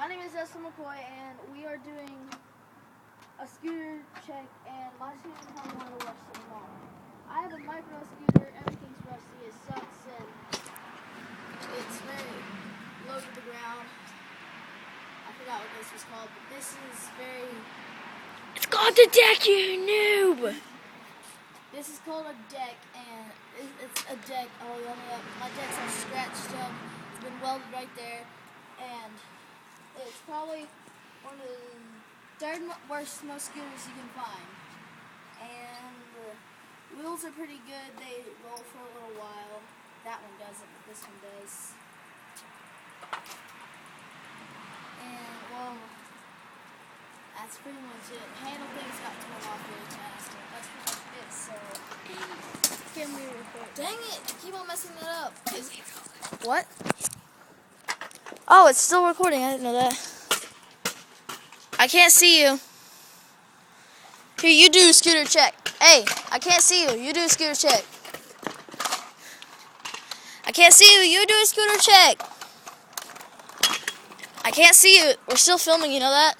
name is Justin McCoy, and we are doing a scooter check, and my scooter is probably one of the worst of them all. I have a micro scooter, everything's rusty, it sucks, and it's very low to the ground. I forgot what this was called, but this is very... It's called the deck, you noob! This is called a deck, and it's a deck. Oh, my deck's all scratched up. It's been welded right there, and it's probably one of the third worst most scooters you can find. And the wheels are pretty good. They roll for a little while. That one doesn't, but this one does. And, well, that's pretty much it. Handle things got torn off really fast. That's pretty much it, so... Can we record? Dang it! Keep on messing it up. What? Oh, it's still recording. I didn't know that. I can't see you. Here, you do a scooter check. Hey, I can't see you. You do a scooter check. I can't see you. You do a scooter check. I can't see you. We're still filming, you know that?